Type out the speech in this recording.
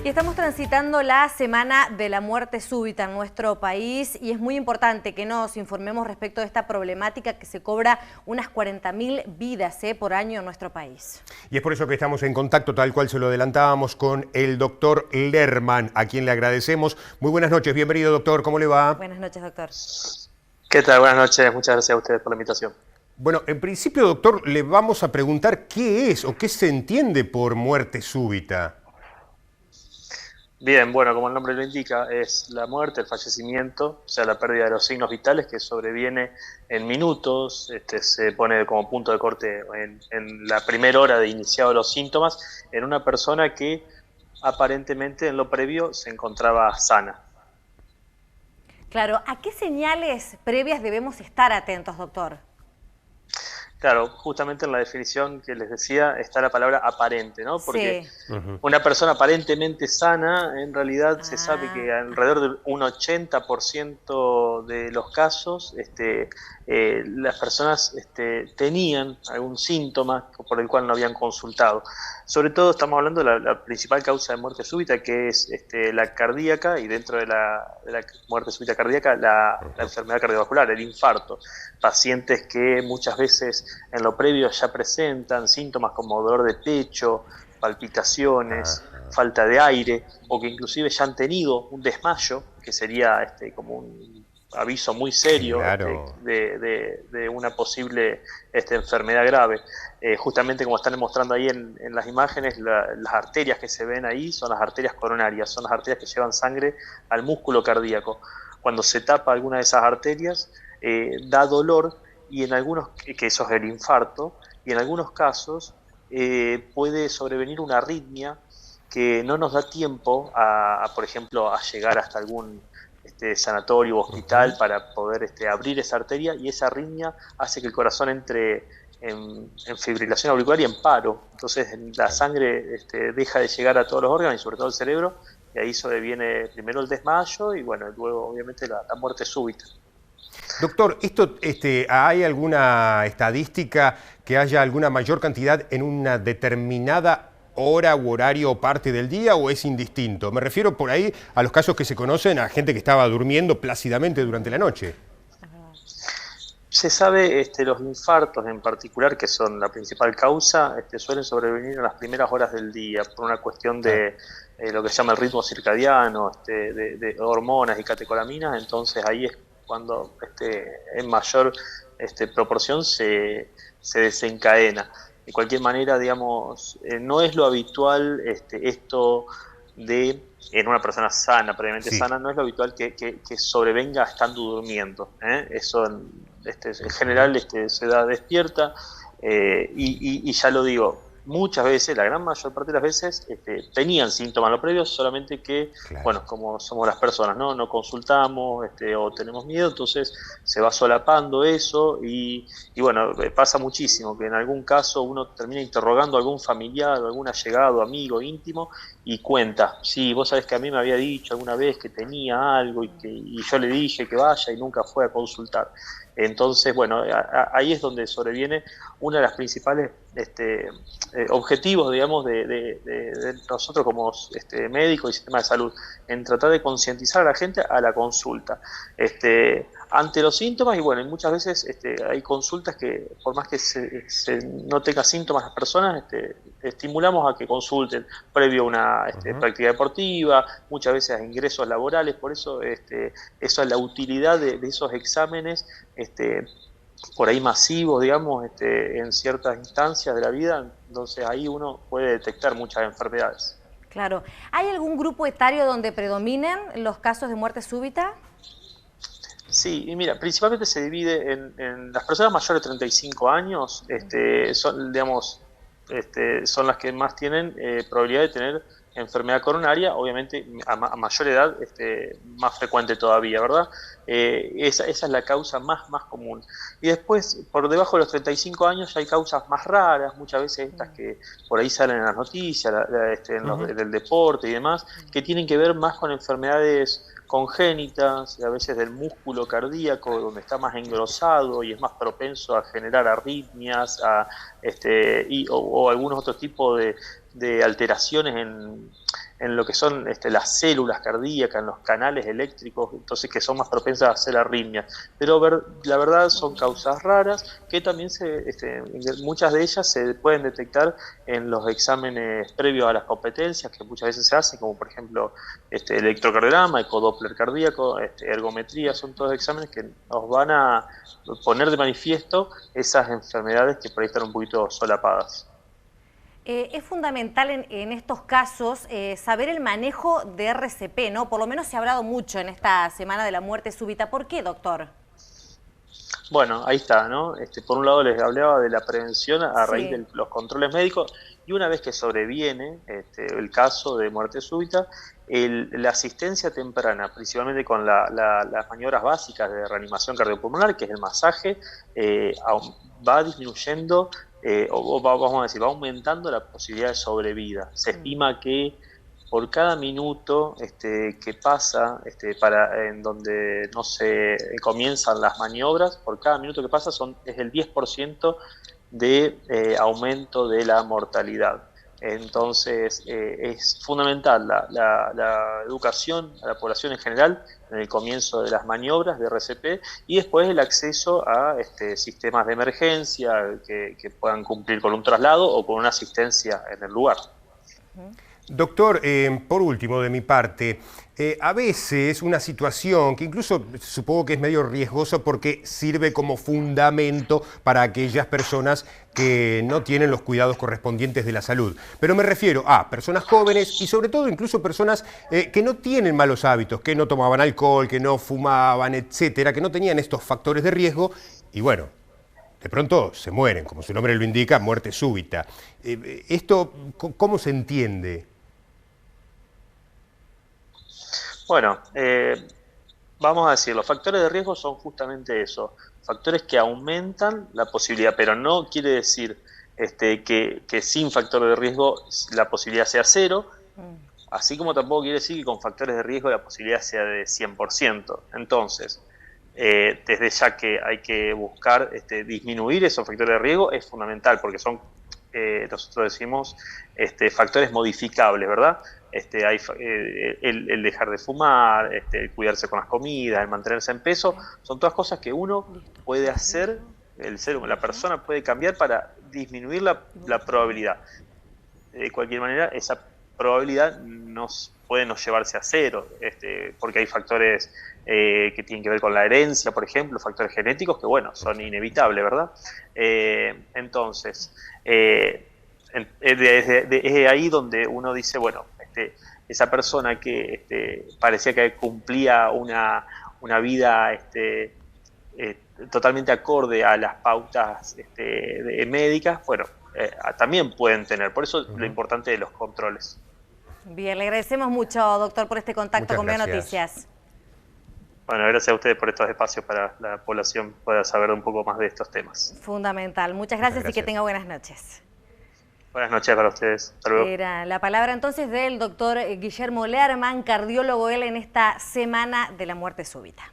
Y estamos transitando la semana de la muerte súbita en nuestro país y es muy importante que nos informemos respecto de esta problemática que se cobra unas 40.000 vidas por año en nuestro país. Y es por eso que estamos en contacto, tal cual se lo adelantábamos, con el doctor Lerman, a quien le agradecemos. Muy buenas noches, bienvenido doctor, ¿cómo le va? Buenas noches, doctor. ¿Qué tal? Buenas noches, muchas gracias a ustedes por la invitación. Bueno, en principio, doctor, le vamos a preguntar qué es o qué se entiende por muerte súbita. Bien, bueno, como el nombre lo indica, es la muerte, el fallecimiento, o sea, la pérdida de los signos vitales que sobreviene en minutos, se pone como punto de corte en la primera hora de iniciado los síntomas, en una persona que aparentemente en lo previo se encontraba sana. Claro, ¿a qué señales previas debemos estar atentos, doctor? Claro, justamente en la definición que les decía está la palabra aparente, ¿no? Porque sí. Una persona aparentemente sana, en realidad se sabe que alrededor de un 80% de los casos las personas tenían algún síntoma por el cual no habían consultado. Sobre todo estamos hablando de la principal causa de muerte súbita, que es la cardíaca, y dentro de la muerte súbita cardíaca, la enfermedad cardiovascular, el infarto. Pacientes que muchas veces en lo previo ya presentan síntomas como dolor de pecho, palpitaciones, falta de aire, o que inclusive ya han tenido un desmayo, que sería como un aviso muy serio, claro, de una posible enfermedad grave. Justamente como están mostrando ahí en las imágenes, las arterias que se ven ahí son las arterias coronarias, son las arterias que llevan sangre al músculo cardíaco. Cuando se tapa alguna de esas arterias, da dolor, y en algunos, que eso es el infarto, y en algunos casos puede sobrevenir una arritmia que no nos da tiempo por ejemplo, a llegar hasta algún sanatorio o hospital para poder abrir esa arteria, y esa arritmia hace que el corazón entre en fibrilación auricular y en paro. Entonces la sangre deja de llegar a todos los órganos y sobre todo al cerebro, y ahí sobreviene primero el desmayo y bueno, luego obviamente la muerte súbita. Doctor, ¿hay alguna estadística que haya alguna mayor cantidad en una determinada hora u horario o parte del día, o es indistinto? Me refiero por ahí a los casos que se conocen a gente que estaba durmiendo plácidamente durante la noche. Se sabe, los infartos en particular, que son la principal causa, suelen sobrevenir en las primeras horas del día por una cuestión de lo que se llama el ritmo circadiano, de hormonas y catecolaminas. Entonces ahí es cuando en mayor proporción se desencadena. De cualquier manera, digamos, no es lo habitual esto de, en una persona sana, previamente sana, no es lo habitual que sobrevenga estando durmiendo. Eso en general se da despierta, y ya lo digo, muchas veces, la gran mayor parte de las veces, tenían síntomas lo previo, solamente que, bueno, como somos las personas, no consultamos o tenemos miedo, entonces se va solapando eso, y bueno, pasa muchísimo que en algún caso uno termina interrogando a algún familiar o algún allegado, amigo, íntimo, y cuenta: sí, vos sabés que a mí me había dicho alguna vez que tenía algo y yo le dije que vaya y nunca fue a consultar. Entonces, bueno, ahí es donde sobreviene una de las principales objetivos, digamos, de nosotros como médicos y sistema de salud, en tratar de concientizar a la gente a la consulta ante los síntomas. Y bueno, y muchas veces hay consultas que, por más que no tenga síntomas las personas, estimulamos a que consulten previo a una práctica deportiva, muchas veces a ingresos laborales. Por eso eso es la utilidad de esos exámenes por ahí masivos, digamos, en ciertas instancias de la vida. Entonces ahí uno puede detectar muchas enfermedades. Claro. ¿Hay algún grupo etario donde predominen los casos de muerte súbita? Sí, y mira, principalmente se divide en las personas mayores de 35 años, son, digamos, son las que más tienen probabilidad de tener enfermedad coronaria. Obviamente a mayor edad más frecuente todavía, ¿verdad? Esa es la causa más común. Y después, por debajo de los 35 años, ya hay causas más raras, muchas veces estas que por ahí salen en las noticias, del deporte y demás, que tienen que ver más con enfermedades congénitas, a veces del músculo cardíaco, donde está más engrosado y es más propenso a generar arritmias, o algunos otros tipos de alteraciones en lo que son las células cardíacas, en los canales eléctricos, entonces que son más propensas a hacer arritmias. Pero la verdad son causas raras que también muchas de ellas se pueden detectar en los exámenes previos a las competencias, que muchas veces se hacen, como por ejemplo electrocardiograma, ecodoppler cardíaco, ergometría. Son todos exámenes que nos van a poner de manifiesto esas enfermedades que por ahí están un poquito solapadas. Es fundamental en estos casos saber el manejo de RCP, ¿no? Por lo menos se ha hablado mucho en esta semana de la muerte súbita. ¿Por qué, doctor? Bueno, ahí está, ¿no? Por un lado les hablaba de la prevención a raíz de los controles médicos, y una vez que sobreviene el caso de muerte súbita, la asistencia temprana, principalmente con las maniobras básicas de reanimación cardiopulmonar, que es el masaje, va disminuyendo, vamos a decir, va aumentando la posibilidad de sobrevida. Se estima que por cada minuto que pasa en donde no se comienzan las maniobras, por cada minuto que pasa es el 10% de aumento de la mortalidad. Entonces es fundamental la educación a la población en general en el comienzo de las maniobras de RCP, y después el acceso a sistemas de emergencia que puedan cumplir con un traslado o con una asistencia en el lugar. Doctor, por último de mi parte, a veces una situación que incluso supongo que es medio riesgosa porque sirve como fundamento para aquellas personas que no tienen los cuidados correspondientes de la salud. Pero me refiero a personas jóvenes y sobre todo incluso personas que no tienen malos hábitos, que no tomaban alcohol, que no fumaban, etcétera, que no tenían estos factores de riesgo y bueno, de pronto se mueren, como su nombre lo indica, muerte súbita. ¿Esto cómo se entiende? Bueno, vamos a decir, los factores de riesgo son justamente eso, factores que aumentan la posibilidad, pero no quiere decir que sin factor de riesgo la posibilidad sea cero, así como tampoco quiere decir que con factores de riesgo la posibilidad sea de 100%. Entonces, desde ya que hay que buscar disminuir esos factores de riesgo es fundamental, porque son, nosotros decimos, factores modificables, ¿verdad? Hay el dejar de fumar, el cuidarse con las comidas, el mantenerse en peso, son todas cosas que uno puede hacer, la persona puede cambiar para disminuir la probabilidad. De cualquier manera, esa probabilidad puede no llevarse a cero, porque hay factores que tienen que ver con la herencia, por ejemplo, factores genéticos que, bueno, son inevitables, ¿verdad? Entonces, es ahí donde uno dice, bueno, esa persona que parecía que cumplía una vida totalmente acorde a las pautas médicas, bueno, también pueden tener. Por eso lo importante de los controles. Bien, le agradecemos mucho, doctor, por este contacto con Veo Noticias. Bueno, gracias a ustedes por estos espacios para la población pueda saber un poco más de estos temas. Fundamental. Muchas gracias y que tenga buenas noches. Buenas noches para ustedes. Hasta luego. Era la palabra entonces del doctor Guillermo Lerman, cardiólogo él en esta semana de la muerte súbita.